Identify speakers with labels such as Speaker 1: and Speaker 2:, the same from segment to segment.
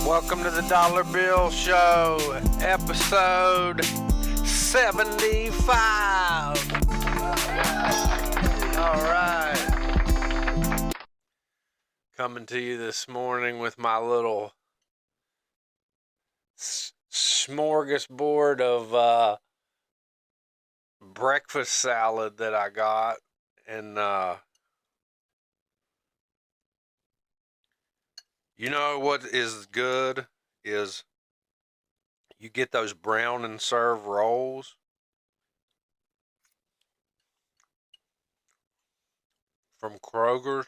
Speaker 1: Welcome to the Dollar Bill Show, episode 75. All right. Coming to you this morning with my little smorgasbord of breakfast salad that I got. And you know what is good is you get those brown and serve rolls from Kroger's.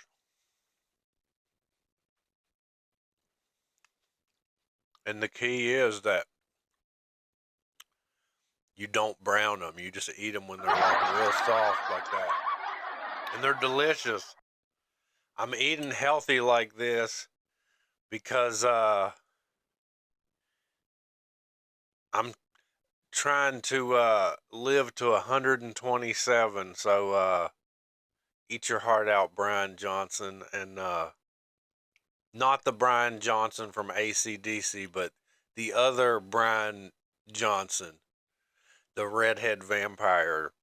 Speaker 1: And the key is that you don't brown them. You just eat them when they're like real soft like that. And they're delicious. I'm eating healthy like this because I'm trying to live to 127. So eat your heart out, Brian Johnson. And not the Brian Johnson from AC/DC, but the other Brian Johnson, the redhead vampire.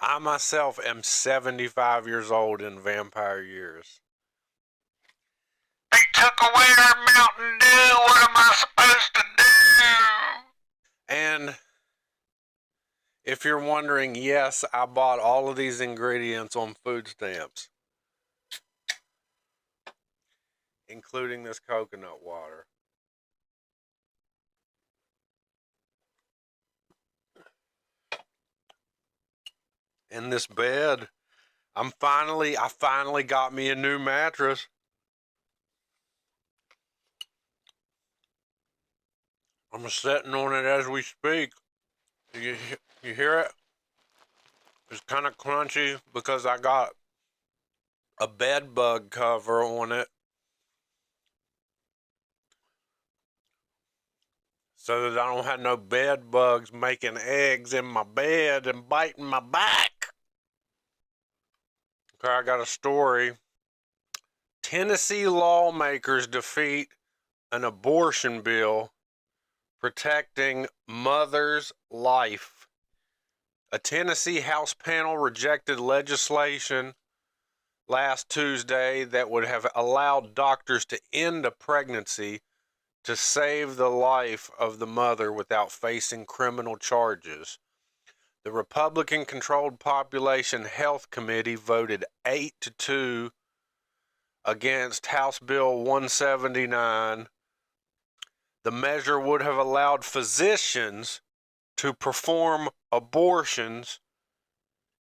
Speaker 1: I myself am 75 years old in vampire years. They took away our Mountain Dew. What am I supposed to do? And if you're wondering, yes, I bought all of these ingredients on food stamps, including this coconut water. In this bed, I finally got me a new mattress. I'm sitting on it as we speak. You hear it? It's kind of crunchy because I got a bed bug cover on it, so that I don't have no bed bugs making eggs in my bed and biting my back. Okay, I got a story. Tennessee lawmakers defeat an abortion bill protecting mother's life. A Tennessee House panel rejected legislation last Tuesday that would have allowed doctors to end a pregnancy to save the life of the mother without facing criminal charges. The Republican-controlled Population Health Committee voted 8-2 against House Bill 179. The measure would have allowed physicians to perform abortions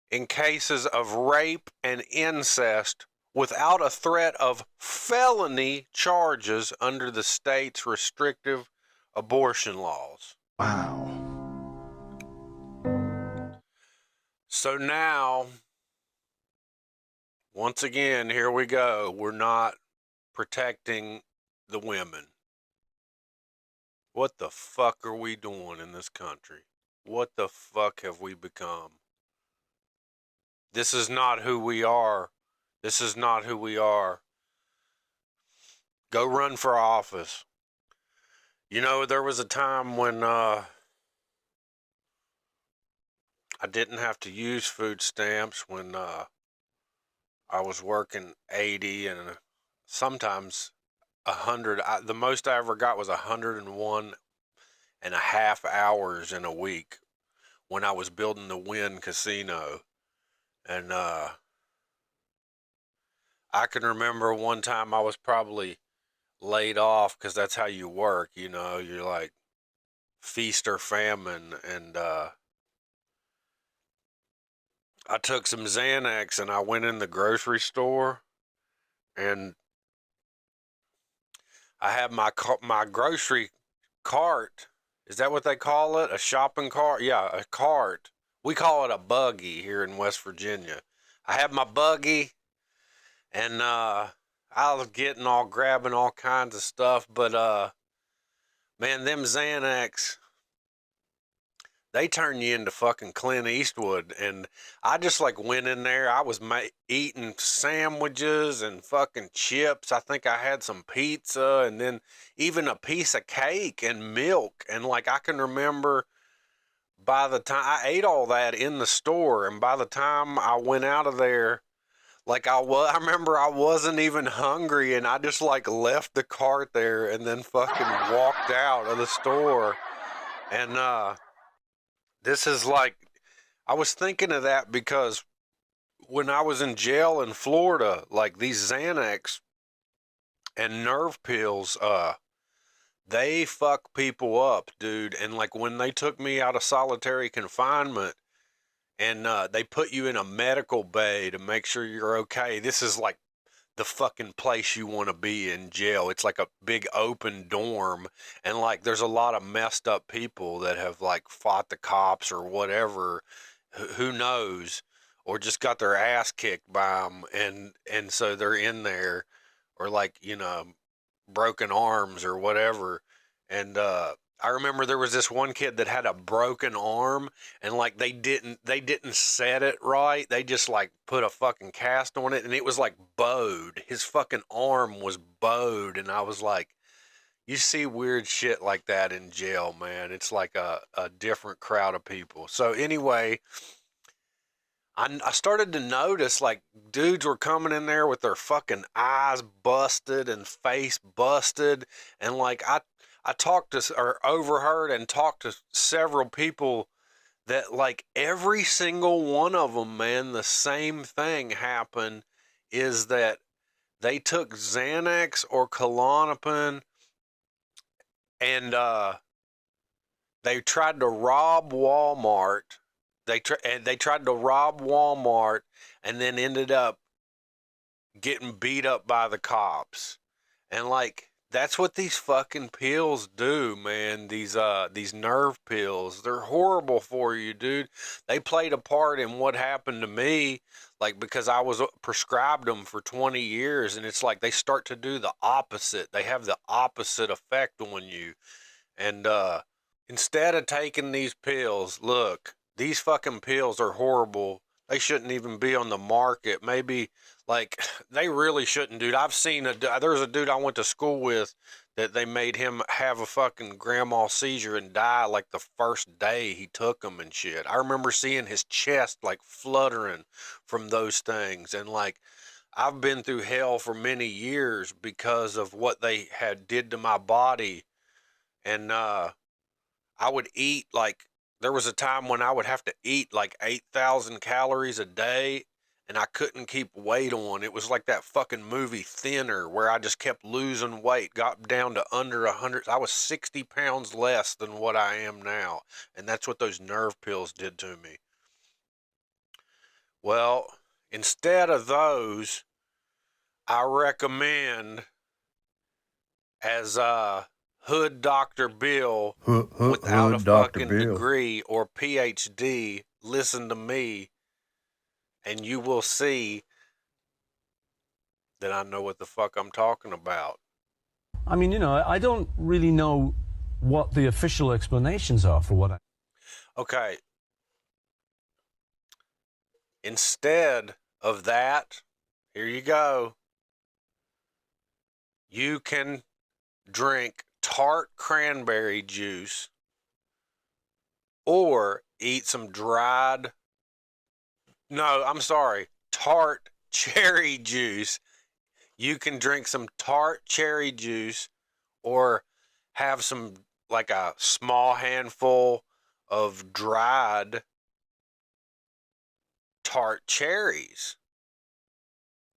Speaker 1: in cases of rape and incest without a threat of felony charges under the state's restrictive abortion laws.
Speaker 2: Wow.
Speaker 1: So now, once again, here we go. We're not protecting the women. What the fuck are we doing in this country? What the fuck have we become? This is not who we are. This is not who we are. Go run for office. You know, there was a time when I didn't have to use food stamps, when I was working 80 and sometimes 100. The most I ever got was 101 and a half hours in a week when I was building the Wynn Casino. And I can remember one time I was probably laid off because that's how you work, you know, you're like feast or famine. And I took some Xanax and I went in the grocery store and I had my grocery cart. Is that what they call it? A shopping cart? Yeah, a cart. We call it a buggy here in West Virginia. I had my buggy and I was grabbing all kinds of stuff, but man, them Xanax, they turn you into fucking Clint Eastwood. And I just like went in there. I was eating sandwiches and fucking chips. I think I had some pizza and then even a piece of cake and milk. And like I can remember by the time I ate all that in the store, and by the time I went out of there, like I remember I wasn't even hungry, and I just like left the cart there and then fucking walked out of the store. And this is like, I was thinking of that because when I was in jail in Florida, like these Xanax and nerve pills, they fuck people up, dude. And like when they took me out of solitary confinement and they put you in a medical bay to make sure you're okay, this is like the fucking place you want to be in jail. It's like a big open dorm, and like there's a lot of messed up people that have like fought the cops or whatever, who knows, or just got their ass kicked by them, and so they're in there, or like, you know, broken arms or whatever. And I remember there was this one kid that had a broken arm, and like they didn't set it right. They just like put a fucking cast on it, and it was like bowed. His fucking arm was bowed, and I was like, you see weird shit like that in jail, man. It's like a different crowd of people. So anyway, I started to notice like dudes were coming in there with their fucking eyes busted and face busted, and like I talked to or overheard and talked to several people that like every single one of them, man, the same thing happened, is that they took Xanax or Klonopin, and they tried to rob Walmart. They tried to rob Walmart and then ended up getting beat up by the cops. And like that's what these fucking pills do, man. These nerve pills, they're horrible for you, dude. They played a part in what happened to me, like because I was prescribed them for 20 years, and it's like they start to do the opposite. They have the opposite effect on you. And instead of taking these pills, look, these fucking pills are horrible. They shouldn't even be on the market. Maybe, like, they really shouldn't, dude. I've seen there's a dude I went to school with that they made him have a fucking grandma seizure and die like the first day he took them and shit. I remember seeing his chest like fluttering from those things. And like, I've been through hell for many years because of what they had did to my body. And I would eat like, there was a time when I would have to eat like 8,000 calories a day, and I couldn't keep weight on. It was like that fucking movie Thinner, where I just kept losing weight, got down to under 100. I was 60 pounds less than what I am now, and that's what those nerve pills did to me. Well, instead of those, I recommend, as Hood Dr. Bill, without a
Speaker 2: Dr.
Speaker 1: fucking
Speaker 2: Bill.
Speaker 1: degree or PhD, listen to me, and you will see that I know what the fuck I'm talking about.
Speaker 3: I mean, you know, I don't really know what the official explanations are for what I...
Speaker 1: Okay. Instead of that, here you go. You can drink tart cranberry juice or eat some dried, no, I'm sorry, tart cherry juice. You can drink some tart cherry juice or have some, like a small handful of dried tart cherries.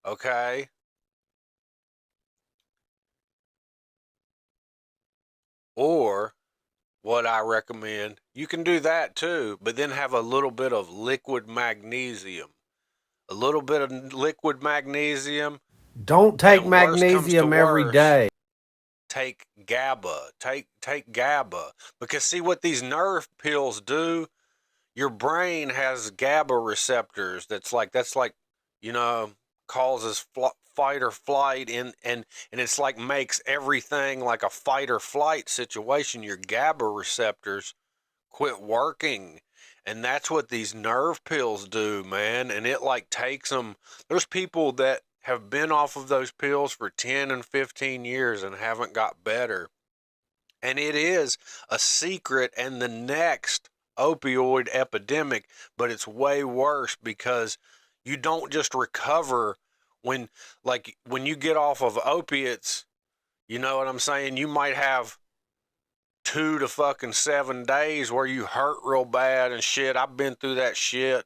Speaker 1: Okay? Or what I recommend, you can do that too, but then have a little bit of liquid magnesium. A little bit of liquid magnesium.
Speaker 2: Don't take
Speaker 1: And worst comes to
Speaker 2: magnesium every
Speaker 1: worst,
Speaker 2: day.
Speaker 1: take GABA. Take GABA. Because see what these nerve pills do? Your brain has GABA receptors. That's like, you know, causes fight or flight, and it's like makes everything like a fight or flight situation. Your GABA receptors quit working. And that's what these nerve pills do, man. And it like takes them. There's people that have been off of those pills for 10 and 15 years and haven't got better. And it is a secret and the next opioid epidemic, but it's way worse because you don't just recover when, like, when you get off of opiates, you know what I'm saying? You might have 2 to fucking 7 days where you hurt real bad and shit. I've been through that shit.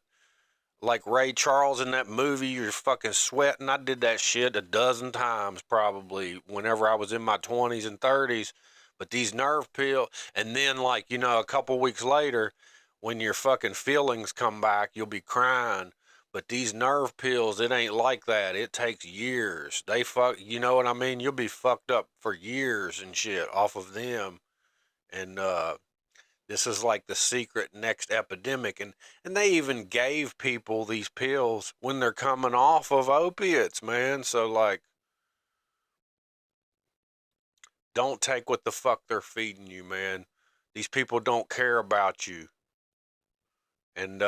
Speaker 1: Like Ray Charles in that movie, you're fucking sweating. I did that shit a dozen times probably whenever I was in my 20s and 30s. But these nerve pills, and then like, you know, a couple weeks later, when your fucking feelings come back, you'll be crying. But these nerve pills, it ain't like that. It takes years. They fuck, you know what I mean? You'll be fucked up for years and shit off of them. And this is like the secret next epidemic. And they even gave people these pills when they're coming off of opiates, man. So like, don't take what the fuck they're feeding you, man. These people don't care about you. And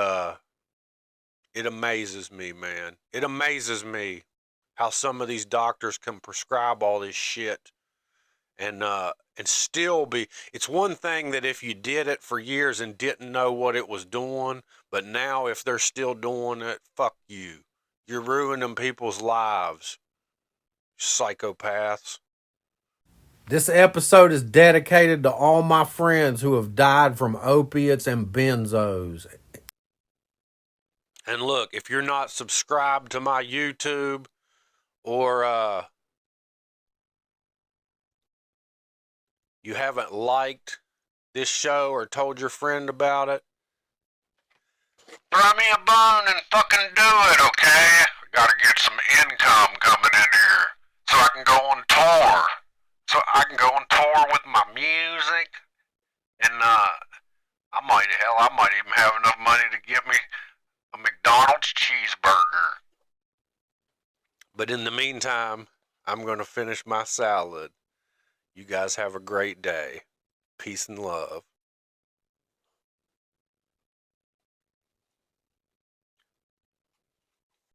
Speaker 1: it amazes me, man. It amazes me how some of these doctors can prescribe all this shit and still be. It's one thing that if you did it for years and didn't know what it was doing, but now if they're still doing it, fuck you. You're ruining people's lives, psychopaths.
Speaker 2: This episode is dedicated to all my friends who have died from opiates and benzos.
Speaker 1: And look, if you're not subscribed to my YouTube or you haven't liked this show or told your friend about it, throw me a bone and fucking do it, okay? I gotta get some income coming in here so I can go on tour. So I can go on tour with my music. And I might even have enough money to get me a McDonald's cheeseburger. But in the meantime, I'm gonna finish my salad. You guys have a great day. Peace and love.